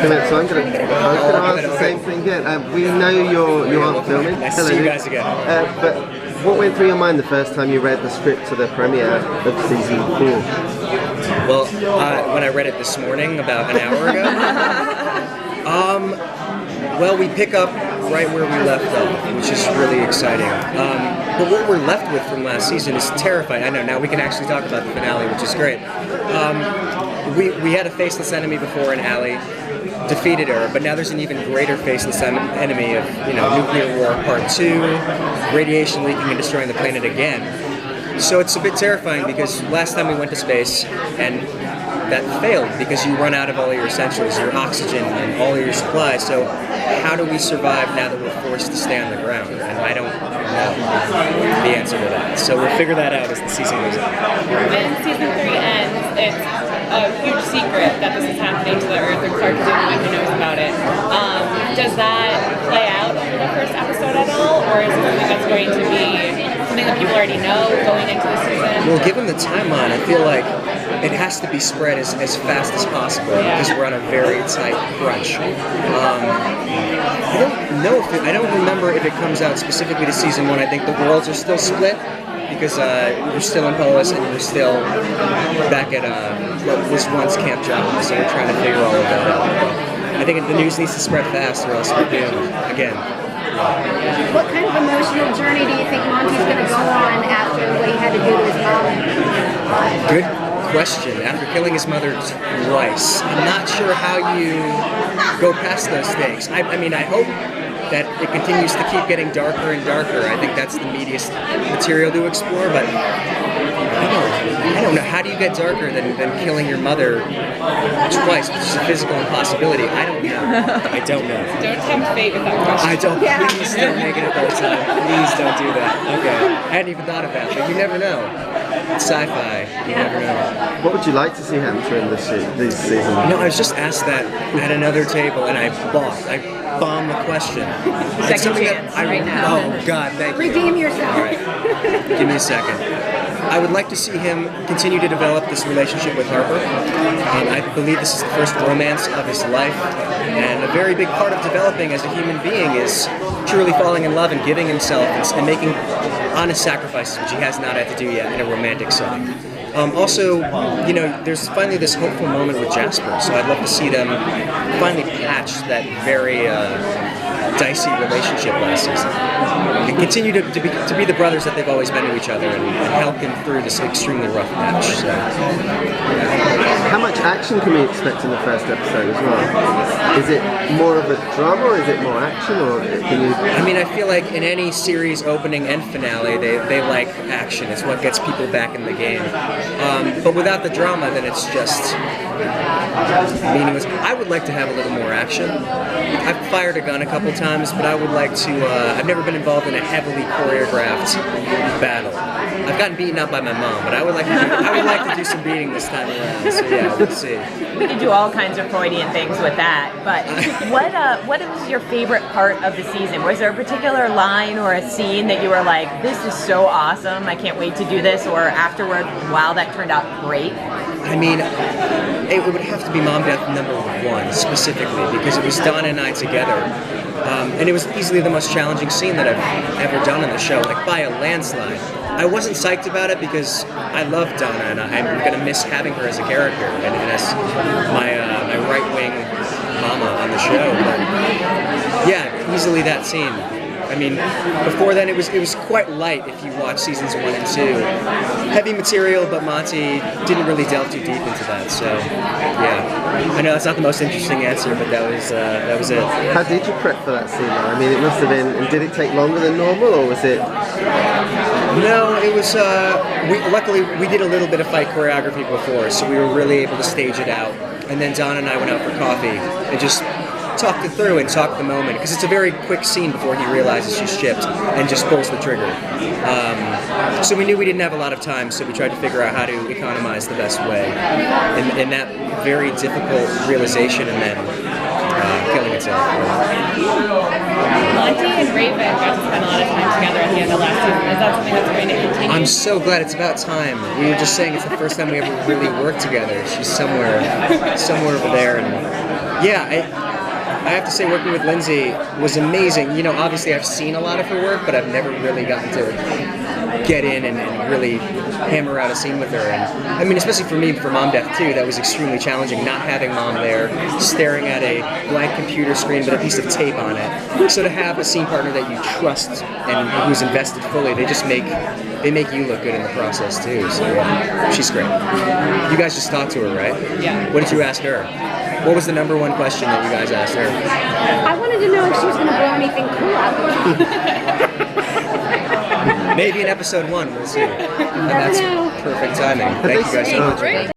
minutes, so I was going to ask the same thing again. We know you aren't filming. Nice to see you guys again. But what went through your mind the first time you read the script to the premiere of season 4? Well, when I read it this morning, about an hour ago, well, we pick up right where we left off, which is really exciting. But what we're left with from last season is terrifying. I know, now we can actually talk about the finale, which is great. We had a faceless enemy before in Allie, defeated her, but now there's an even greater faceless enemy of, nuclear war part 2, radiation leaking and destroying the planet again. So it's a bit terrifying because last time we went to space, and that failed because you run out of all your essentials, your oxygen and all your supplies. So how do we survive now that we're forced to stay on the ground? And I don't know the answer to that. So we'll figure that out as the season goes on. When season 3 ends, it's a huge secret that this is happening to the Earth, and Clark is the only one who knows about it. Does that play out over the first episode at all, or is it something that's going to be something that people already know going into the season? Well, given the timeline, I feel like it has to be spread as fast as possible because we're on a very tight crunch. I don't remember if it comes out specifically to season 1. I think the worlds are still split because we're still in Polis and we're still back at what was once Camp Java, so we're trying to figure all of that out. I think the news needs to spread fast or else we're doomed again. What kind of emotional journey do you think Monty's going to go on after what he had to do to his mom? Good question. After killing his mother twice, I'm not sure how you go past those stakes. I mean, I hope that it continues to keep getting darker and darker. I think that's the meatiest material to explore, but I don't know. How do you get darker than killing your mother twice, which is a physical impossibility? I don't know. I don't know. Don't tempt fate with that question. I don't. Yeah. Please don't make it a third time. Please don't do that. Okay. I hadn't even thought of that, but you never know. It's sci-fi. You never know. What would you like to see enter in this season? No, I was just asked that at another table, and I bombed the question. Second chance right now. Oh, God, thank you. Redeem yourself. All right. Give me a second. I would like to see him continue to develop this relationship with Harper. I believe this is the first romance of his life, and a very big part of developing as a human being is truly falling in love and giving himself and making honest sacrifices, which he has not had to do yet in a romantic setting. Also, there's finally this hopeful moment with Jasper, so I'd love to see them finally patch that very dicey relationship last season and continue to be the brothers that they've always been to each other and help him through this extremely rough patch. So. How much action can we expect in the first episode as well? Is it more of a drama or is it more action, or can you... I mean, I feel like in any series opening and finale, they like action. It's what gets people back in the game. But without the drama, then it's just meaningless. I would like to have a little more action. I've fired a gun a couple times, but I would like to... I've never been involved in a heavily choreographed battle. I've gotten beaten up by my mom, but I would like to do some beating this time around. So yeah, we'll see. We could do all kinds of Freudian things with that. But what was your favorite part of the season? Was there a particular line or a scene that you were like, this is so awesome, I can't wait to do this, or afterward, wow, that turned out great? I mean, it would have to be Mom Death #1 specifically, because it was Donna and I together. And it was easily the most challenging scene that I've ever done on the show, like by a landslide. I wasn't psyched about it because I love Donna and I'm going to miss having her as a character and as my right-wing mama on the show. But yeah, easily that scene. I mean, before then it was quite light if you watch seasons 1 and 2. Heavy material, but Monty didn't really delve too deep into that. So yeah, I know that's not the most interesting answer, but that was it. How did you prep for that scene? I mean, it must have been. And did it take longer than normal, or was it? No, it was. Luckily, we did a little bit of fight choreography before, so we were really able to stage it out. And then Don and I went out for coffee and just talked it through and talked the moment, because it's a very quick scene before he realizes she's shipped and just pulls the trigger. So we knew we didn't have a lot of time, so we tried to figure out how to economize the best way in that very difficult realization and then killing itself. Monty and Raven got to spend a lot of time together at the end of last season. Is that something that's going to continue? I'm so glad. It's about time. We were just saying it's the first time we ever really worked together. She's somewhere over there, and Yeah, I have to say working with Lindsay was amazing. You know, obviously I've seen a lot of her work, but I've never really gotten to get in and really hammer out a scene with her. And I mean, especially for me, for Mom Death 2, that was extremely challenging, not having Mom there, staring at a blank computer screen with a piece of tape on it. So to have a scene partner that you trust and who's invested fully, they make you look good in the process too. So yeah, she's great. You guys just talked to her, right? Yeah. What did you ask her? What was the number one question that you guys asked her? I wanted to know if she was going to blow anything cool out. Maybe in episode 1, we'll see. And that's perfect timing. Thank you guys so much. Great.